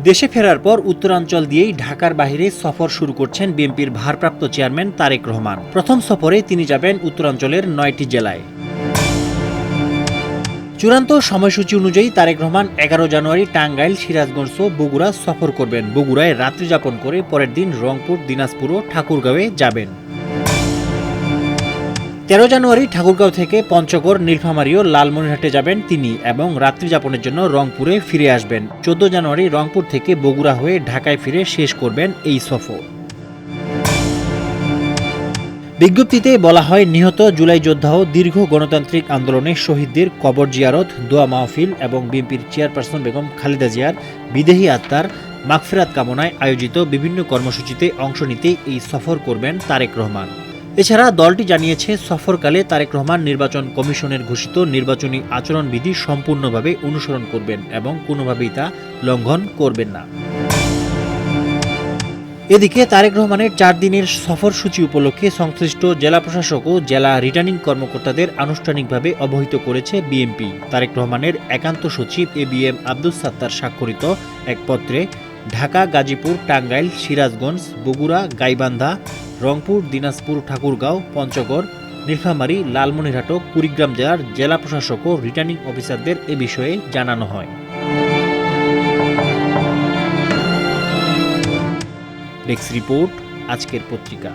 দেশে ফেরার পর উত্তরাঞ্চল দিয়েই ঢাকার বাইরে সফর শুরু করছেন বিএনপির ভারপ্রাপ্ত চেয়ারম্যান তারেক রহমান। প্রথম সফরে তিনি যাবেন উত্তরাঞ্চলের ৯টি জেলায়। চূড়ান্ত সময়সূচি অনুযায়ী তারেক রহমান ১১ জানুয়ারি টাঙ্গাইল, সিরাজগঞ্জ ও বগুড়া সফর করবেন। বগুড়ায় রাত্রি যাপন করে পরের দিন রংপুর, দিনাজপুর ও ঠাকুরগাঁওয়ে যাবেন। ১৩ জানুয়ারি ঠাকুরগাঁও থেকে পঞ্চগড়, নীলফামারী ও লালমনিরহাটে যাবেন তিনি এবং রাত্রি যাপনের জন্য রংপুরে ফিরে আসবেন। ১৪ জানুয়ারি রংপুর থেকে বগুড়া হয়ে ঢাকায় ফিরে শেষ করবেন এই সফর। বিজ্ঞপ্তিতে বলা হয়, নিহত জুলাই যোদ্ধা ও দীর্ঘ গণতান্ত্রিক আন্দোলনে শহীদদের কবর জিয়ারত, দোয়া মাহফিল এবং বিএনপির চেয়ারপারসন বেগম খালেদা জিয়ার বিদেহী আত্মার মাগফিরাত কামনায় আয়োজিত বিভিন্ন কর্মসূচিতে অংশ নিতে এই সফর করবেন তারেক রহমান। এছাড়া দলটি জানিয়েছে, সফরকালে তারেক রহমান নির্বাচন কমিশনের ঘোষিত নির্বাচনী আচরণবিধি সম্পূর্ণভাবে অনুসরণ করবেন এবং কোনোভাবেই তা লঙ্ঘন করবেন না। এদিকে তারেক রহমানের ৪ দিনের সফরসূচি উপলক্ষে সংশ্লিষ্ট জেলা প্রশাসক ও জেলা রিটার্নিং কর্মকর্তাদের আনুষ্ঠানিকভাবে অবহিত করেছে বিএনপি। তারেক রহমানের একান্ত সচিব ABM আব্দুস সাত্তার স্বাক্ষরিত এক পত্রে ঢাকা, গাজীপুর, টাঙ্গাইল, সিরাজগঞ্জ, বগুড়া, গাইবান্ধা, রংপুর, দিনাজপুর, ঠাকুরগাঁও, পঞ্চগড়, নীলফামারী, লালমনিরহাট ও কুড়িগ্রাম জেলার জেলা প্রশাসক ও রিটার্নিং অফিসারদের এ বিষয়ে জানানো হয়। ডেস্ক রিপোর্ট, আজকের পত্রিকা।